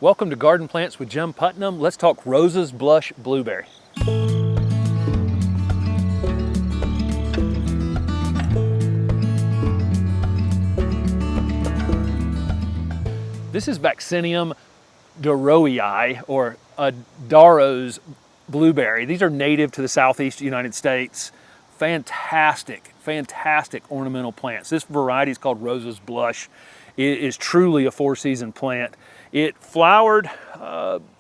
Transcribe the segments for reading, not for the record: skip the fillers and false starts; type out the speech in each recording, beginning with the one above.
Welcome to Garden Plants with Jim Putnam. Let's talk Rosa's Blush Blueberry. This is Vaccinium darrowii, or a Darrow's blueberry. These are native to the southeast United States. Fantastic, fantastic ornamental plants. This variety is called Rosa's Blush. It is truly a four-season plant. It flowered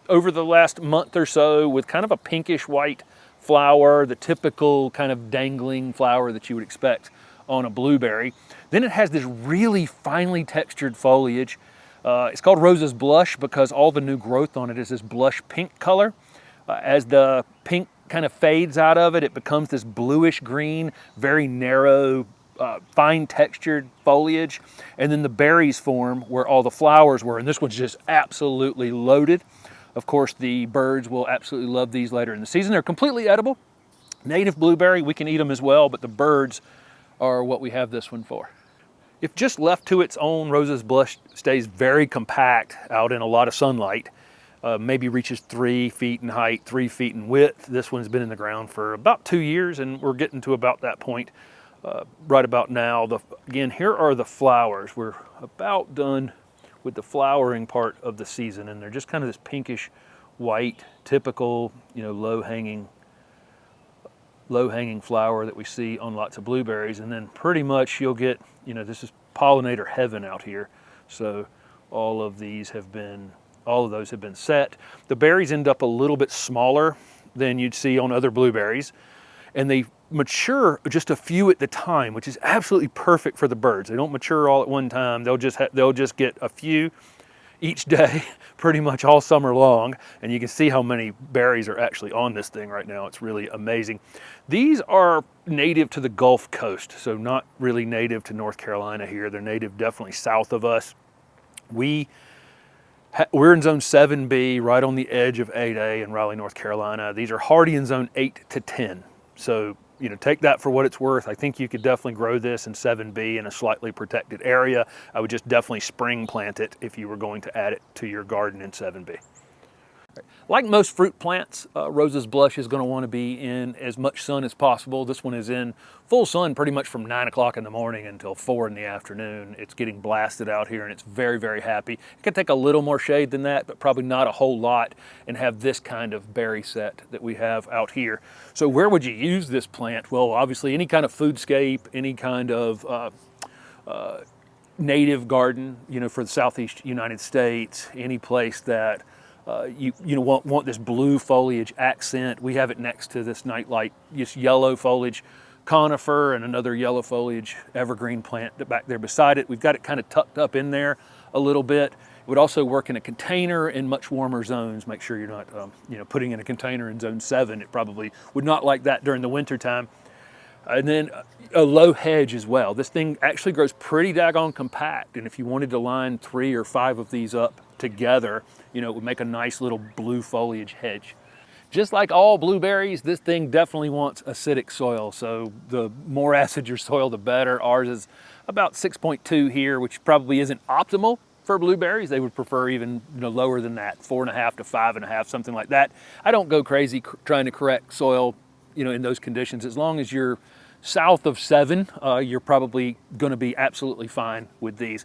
over the last month or so with kind of a pinkish white flower, the typical kind of dangling flower that you would expect on a blueberry. Then it has this really finely textured foliage. It's called Rosa's Blush because all the new growth on it is this blush pink color. As the pink kind of fades out of it, it becomes this bluish green, very narrow, fine textured foliage. And then the berries form where all the flowers were. And this one's just absolutely loaded. Of course, the birds will absolutely love these later in the season. They're completely edible. Native blueberry, we can eat them as well, but the birds are what we have this one for. If just left to its own, Rosa's Blush stays very compact out in a lot of sunlight. Maybe reaches 3 feet in height, 3 feet in width. This one's been in the ground for about 2 years, and we're getting to about that point right about now. Again, here are the flowers. We're about done with the flowering part of the season, and they're just kind of this pinkish white, typical, low-hanging flower that we see on lots of blueberries. And then pretty much you'll get, this is pollinator heaven out here. So all of those have been set. The berries end up a little bit smaller than you'd see on other blueberries, and they mature just a few at the time, which is absolutely perfect for the birds. They don't mature all at one time. They'll just get a few each day pretty much all summer long, and you can see how many berries are actually on this thing right now. It's really amazing. These are native to the Gulf Coast, so not really native to North Carolina here. They're native definitely south of us. We're in zone 7B, right on the edge of 8A in Raleigh, North Carolina. These are hardy in zone 8 to 10. So, take that for what it's worth. I think you could definitely grow this in 7B in a slightly protected area. I would just definitely spring plant it if you were going to add it to your garden in 7B. Like most fruit plants, Rosa's Blush is going to want to be in as much sun as possible. This one is in full sun pretty much from 9 o'clock in the morning until 4 in the afternoon. It's getting blasted out here, and it's very, very happy. It can take a little more shade than that, but probably not a whole lot, and have this kind of berry set that we have out here. So where would you use this plant? Well, obviously any kind of foodscape, any kind of native garden, for the southeast United States, any place that you want this blue foliage accent. We have it next to this nightlight, just yellow foliage conifer and another yellow foliage evergreen plant back there beside it. We've got it kind of tucked up in there a little bit. It would also work in a container in much warmer zones. Make sure you're not putting in a container in zone 7. It probably would not like that during the winter time. And then a low hedge as well. This thing actually grows pretty daggone compact, and if you wanted to line 3 or 5 of these up together, it would make a nice little blue foliage hedge. Just like all blueberries, this thing definitely wants acidic soil, so the more acid your soil, the better. Ours is about 6.2 here, which probably isn't optimal for blueberries. They would prefer even lower than that, 4.5 to 5.5, something like that. I don't go crazy trying to correct soil in those conditions. As long as you're south of 7, you're probably going to be absolutely fine with these.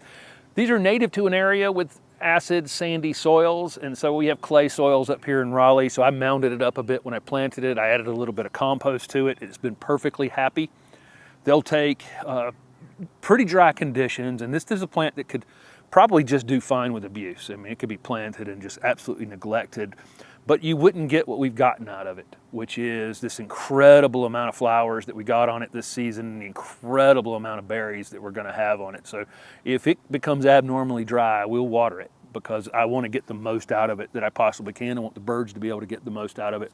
These are native to an area with acid, sandy soils, and so we have clay soils up here in Raleigh, so I mounded it up a bit when I planted it. I added a little bit of compost to it. It's been perfectly happy. They'll take pretty dry conditions, and this is a plant that could probably just do fine with abuse. I mean, it could be planted and just absolutely neglected, but you wouldn't get what we've gotten out of it, which is this incredible amount of flowers that we got on it this season, and the incredible amount of berries that we're going to have on it. So if it becomes abnormally dry, we'll water it because I want to get the most out of it that I possibly can. I want the birds to be able to get the most out of it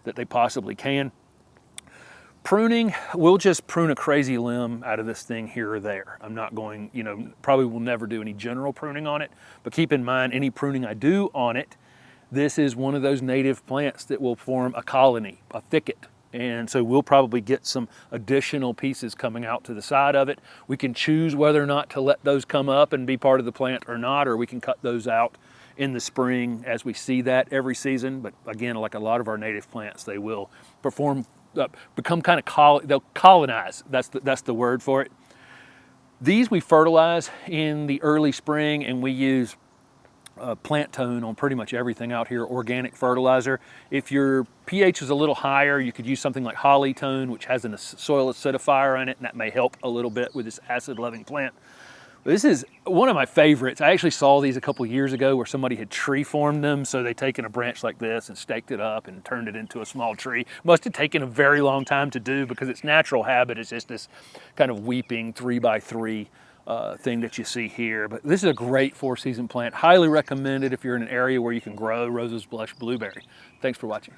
that they possibly can. Pruning, we'll just prune a crazy limb out of this thing here or there. I'm not going, probably will never do any general pruning on it, but keep in mind any pruning I do on it, this is one of those native plants that will form a colony, a thicket. And so we'll probably get some additional pieces coming out to the side of it. We can choose whether or not to let those come up and be part of the plant or not, or we can cut those out in the spring as we see that every season. But again, like a lot of our native plants, they will become kind of, they'll colonize. That's the word for it. These we fertilize in the early spring, and we use plant tone on pretty much everything out here, organic fertilizer. If your pH is a little higher, you could use something like holly tone, which has a soil acidifier in it, and that may help a little bit with this acid-loving plant. This is one of my favorites. I actually saw these a couple years ago where somebody had tree formed them. So they'd taken a branch like this and staked it up and turned it into a small tree. Must have taken a very long time to do because its natural habit is just this kind of weeping 3x3 thing that you see here. But this is a great 4-season plant. Highly recommended if you're in an area where you can grow Rosa's blush blueberry. Thanks for watching.